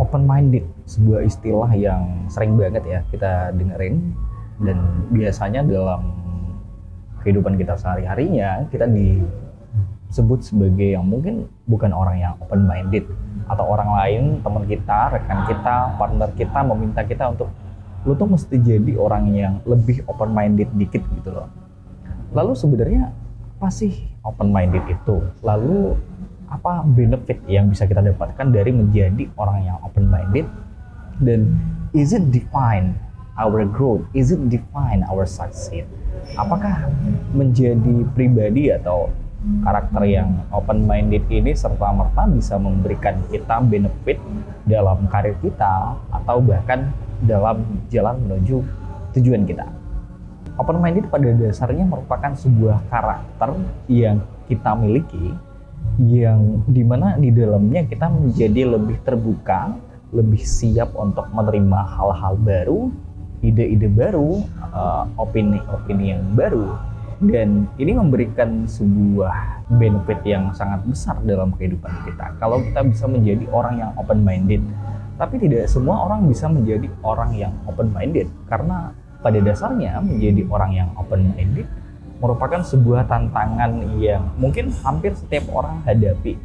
Open minded, sebuah istilah yang sering banget ya kita dengerin, dan biasanya dalam kehidupan kita sehari-harinya kita disebut sebagai yang mungkin bukan orang yang open minded, atau orang lain, teman kita, rekan kita, partner kita meminta kita untuk lu tuh mesti jadi orang yang lebih open minded dikit gitu loh. Lalu sebenarnya apa sih open minded itu? Lalu apa benefit yang bisa kita dapatkan dari menjadi orang yang open minded, dan is it define our growth, is it define our success? Apakah menjadi pribadi atau karakter yang open minded ini serta-merta bisa memberikan kita benefit dalam karir kita atau bahkan dalam jalan menuju tujuan kita? Open minded pada dasarnya merupakan sebuah karakter yang kita miliki, yang dimana di dalamnya kita menjadi lebih terbuka, lebih siap untuk menerima hal-hal baru, ide-ide baru, opini-opini yang baru, dan ini memberikan sebuah benefit yang sangat besar dalam kehidupan kita kalau kita bisa menjadi orang yang open minded. Tapi tidak semua orang bisa menjadi orang yang open minded, karena pada dasarnya menjadi orang yang open minded merupakan sebuah tantangan yang mungkin hampir setiap orang hadapi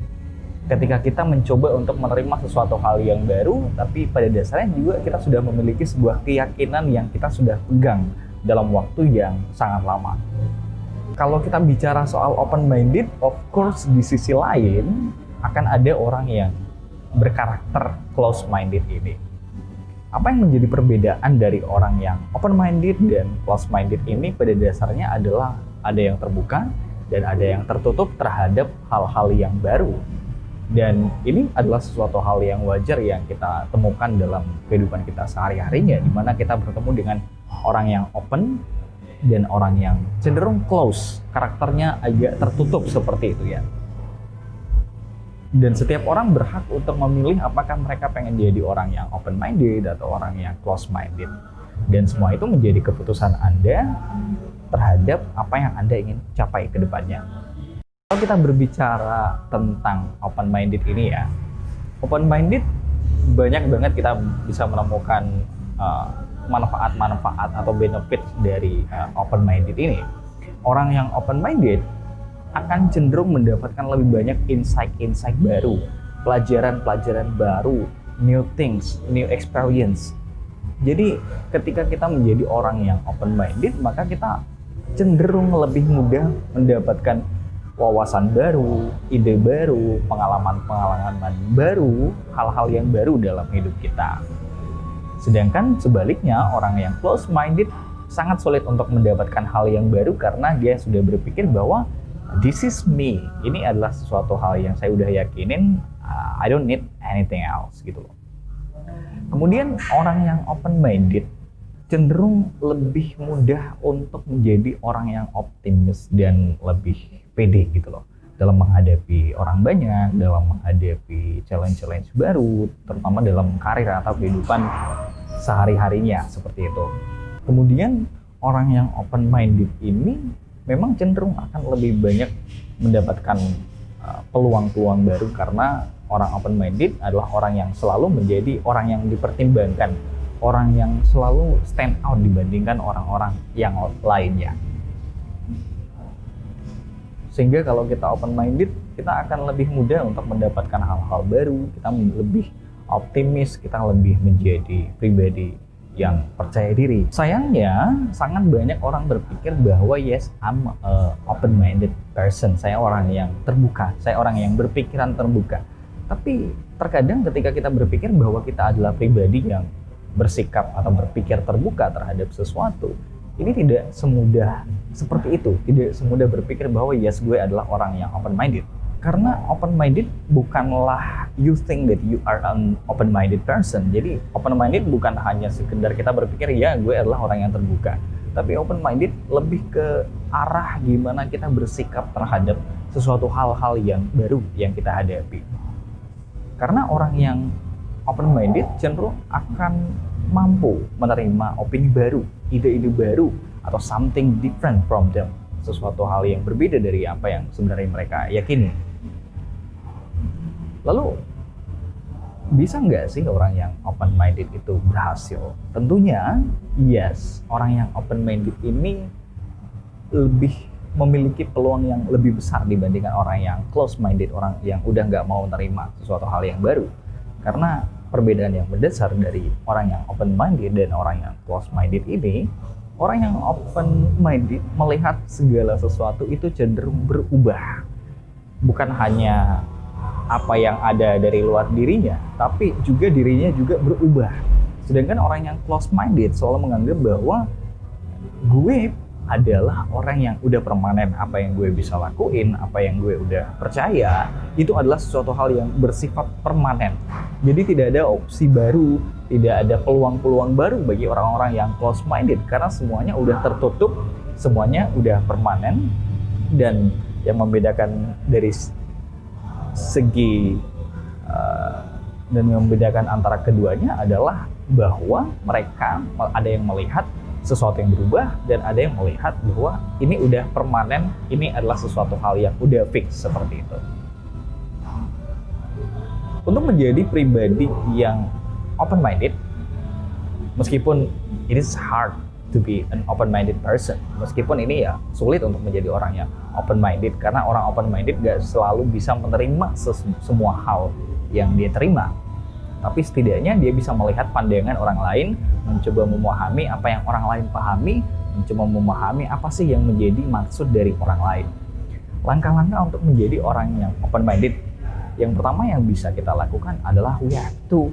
ketika kita mencoba untuk menerima sesuatu hal yang baru, tapi pada dasarnya juga kita sudah memiliki sebuah keyakinan yang kita sudah pegang dalam waktu yang sangat lama. Kalau kita bicara soal open minded, of course di sisi lain akan ada orang yang berkarakter close minded ini. Apa yang menjadi perbedaan dari orang yang open minded dan close minded ini pada dasarnya adalah ada yang terbuka dan ada yang tertutup terhadap hal-hal yang baru. Dan ini adalah sesuatu hal yang wajar yang kita temukan dalam kehidupan kita sehari-harinya, di mana kita bertemu dengan orang yang open dan orang yang cenderung close, karakternya agak tertutup seperti itu ya. Dan setiap orang berhak untuk memilih apakah mereka pengen jadi orang yang open minded atau orang yang close minded. Dan semua itu menjadi keputusan Anda terhadap apa yang Anda ingin capai ke depannya. Kalau kita berbicara tentang open minded ini ya, open minded banyak banget kita bisa menemukan manfaat-manfaat atau benefit dari open minded ini. Orang yang open minded akan cenderung mendapatkan lebih banyak insight-insight baru, pelajaran-pelajaran baru, new things, new experience. Jadi ketika kita menjadi orang yang open minded, maka kita cenderung lebih mudah mendapatkan wawasan baru, ide baru, pengalaman-pengalaman baru, hal-hal yang baru dalam hidup kita. Sedangkan sebaliknya, orang yang close minded sangat sulit untuk mendapatkan hal yang baru karena dia sudah berpikir bahwa this is me. Ini adalah sesuatu hal yang saya udah yakinin, I don't need anything else gitu loh. Kemudian orang yang open minded cenderung lebih mudah untuk menjadi orang yang optimis dan lebih pede gitu loh dalam menghadapi orang banyak, dalam menghadapi challenge-challenge baru, terutama dalam karir atau kehidupan sehari-harinya seperti itu. Kemudian orang yang open minded ini memang cenderung akan lebih banyak mendapatkan peluang-peluang baru, karena orang open minded adalah orang yang selalu menjadi orang yang dipertimbangkan, orang yang selalu stand out dibandingkan orang-orang yang lainnya. Sehingga kalau kita open minded, kita akan lebih mudah untuk mendapatkan hal-hal baru, kita lebih optimis, kita lebih menjadi pribadi yang percaya diri. Sayangnya, sangat banyak orang berpikir bahwa yes, I'm a open-minded person. Saya orang yang terbuka, saya orang yang berpikiran terbuka. Tapi terkadang ketika kita berpikir bahwa kita adalah pribadi yang bersikap atau berpikir terbuka terhadap sesuatu, ini tidak semudah seperti itu. Tidak semudah berpikir bahwa yes, gue adalah orang yang open-minded. Karena open-minded bukanlah you think that you are an open-minded person. Jadi open-minded bukan hanya sekedar kita berpikir ya gue adalah orang yang terbuka. Tapi open-minded lebih ke arah gimana kita bersikap terhadap sesuatu hal-hal yang baru yang kita hadapi. Karena orang yang open-minded cenderung akan mampu menerima opini baru, ide-ide baru, atau something different from them. Sesuatu hal yang berbeda dari apa yang sebenarnya mereka yakini. Lalu, bisa nggak sih orang yang open minded itu berhasil? Tentunya yes, orang yang open minded ini lebih memiliki peluang yang lebih besar dibandingkan orang yang close minded, orang yang udah nggak mau menerima sesuatu hal yang baru. Karena perbedaan yang mendasar dari orang yang open minded dan orang yang close minded ini, orang yang open minded melihat segala sesuatu itu cenderung berubah, bukan hanya apa yang ada dari luar dirinya, tapi juga dirinya juga berubah. Sedangkan orang yang close minded selalu menganggap bahwa gue adalah orang yang udah permanen, apa yang gue bisa lakuin, apa yang gue udah percaya, itu adalah sesuatu hal yang bersifat permanen. Jadi tidak ada opsi baru, tidak ada peluang-peluang baru bagi orang-orang yang close minded, karena semuanya udah tertutup, semuanya udah permanen. Dan yang membedakan dari segi dan membedakan antara keduanya adalah bahwa mereka ada yang melihat sesuatu yang berubah dan ada yang melihat bahwa ini udah permanen, ini adalah sesuatu hal yang udah fix seperti itu. Untuk menjadi pribadi yang open minded, meskipun it is hard to be an open-minded person. Meskipun ini ya sulit untuk menjadi orang yang open-minded, karena orang open-minded gak selalu bisa menerima semua hal yang dia terima. Tapi setidaknya dia bisa melihat pandangan orang lain, mencoba memahami apa yang orang lain pahami, mencoba memahami apa sih yang menjadi maksud dari orang lain. Langkah-langkah untuk menjadi orang yang open-minded, yang pertama yang bisa kita lakukan adalah we have to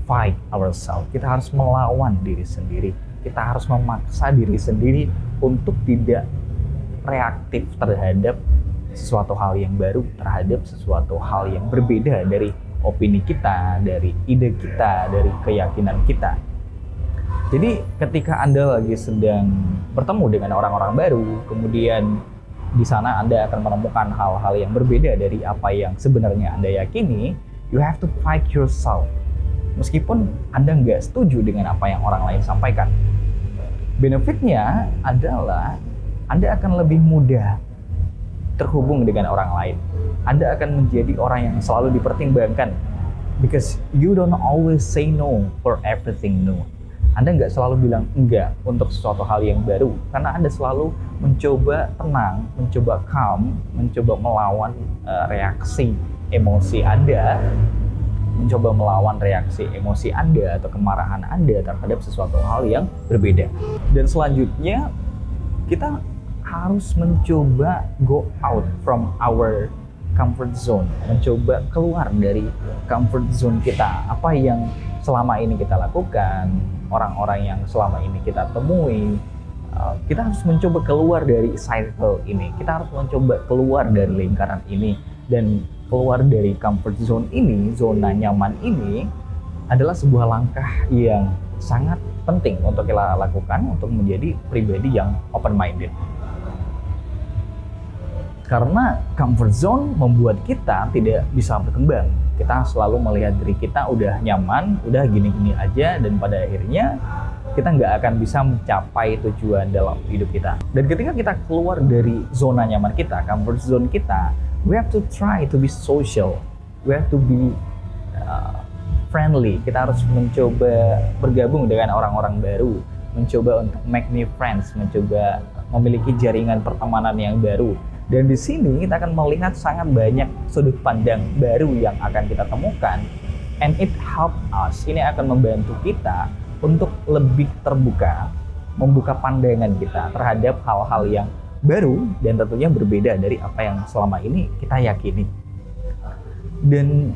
fight ourselves. Kita harus melawan diri sendiri. Kita harus memaksa diri sendiri untuk tidak reaktif terhadap sesuatu hal yang baru, terhadap sesuatu hal yang berbeda dari opini kita, dari ide kita, dari keyakinan kita. Jadi ketika Anda lagi sedang bertemu dengan orang-orang baru, kemudian di sana Anda akan menemukan hal-hal yang berbeda dari apa yang sebenarnya Anda yakini, you have to fight yourself. Meskipun Anda nggak setuju dengan apa yang orang lain sampaikan. Benefitnya adalah Anda akan lebih mudah terhubung dengan orang lain. Anda akan menjadi orang yang selalu dipertimbangkan. Because you don't always say no for everything new. Anda nggak selalu bilang enggak untuk sesuatu hal yang baru. Karena Anda selalu mencoba tenang, mencoba calm, mencoba melawan reaksi emosi Anda, mencoba melawan reaksi emosi Anda atau kemarahan Anda terhadap sesuatu hal yang berbeda. Dan selanjutnya, kita harus mencoba go out from our comfort zone, mencoba keluar dari comfort zone kita. Apa yang selama ini kita lakukan, orang-orang yang selama ini kita temui, kita harus mencoba keluar dari cycle ini. Kita harus mencoba keluar dari lingkaran ini, dan keluar dari comfort zone ini, zona nyaman ini adalah sebuah langkah yang sangat penting untuk kita lakukan untuk menjadi pribadi yang open-minded. Karena comfort zone membuat kita tidak bisa berkembang. Kita selalu melihat diri kita udah nyaman, udah gini-gini aja, dan pada akhirnya kita nggak akan bisa mencapai tujuan dalam hidup kita. Dan ketika kita keluar dari zona nyaman kita, comfort zone kita, we have to try to be social. We have to be friendly. Kita harus mencoba bergabung dengan orang-orang baru, mencoba untuk make new friends, mencoba memiliki jaringan pertemanan yang baru. Dan di sini kita akan melihat sangat banyak sudut pandang baru yang akan kita temukan, and it help us. Ini akan membantu kita untuk lebih terbuka, membuka pandangan kita terhadap hal-hal yang baru dan tentunya berbeda dari apa yang selama ini kita yakini. Dan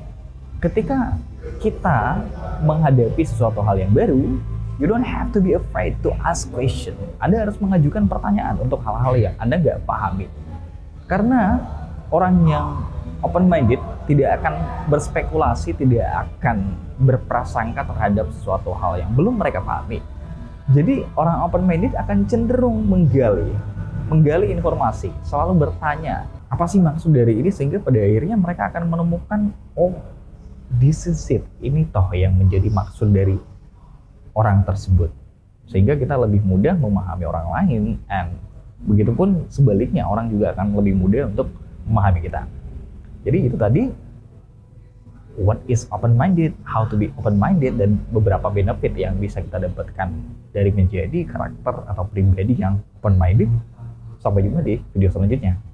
ketika kita menghadapi sesuatu hal yang baru, you don't have to be afraid to ask question. Anda harus mengajukan pertanyaan untuk hal-hal yang Anda nggak pahami. Karena orang yang open-minded tidak akan berspekulasi, tidak akan berprasangka terhadap sesuatu hal yang belum mereka pahami. Jadi orang open-minded akan cenderung menggali informasi, selalu bertanya, apa sih maksud dari ini, sehingga pada akhirnya mereka akan menemukan, oh, this is it, ini toh yang menjadi maksud dari orang tersebut. Sehingga kita lebih mudah memahami orang lain, and begitupun sebaliknya, orang juga akan lebih mudah untuk memahami kita. Jadi itu tadi what is open-minded, how to be open-minded, dan beberapa benefit yang bisa kita dapatkan dari menjadi karakter atau pribadi yang open-minded. Sampai jumpa di video selanjutnya.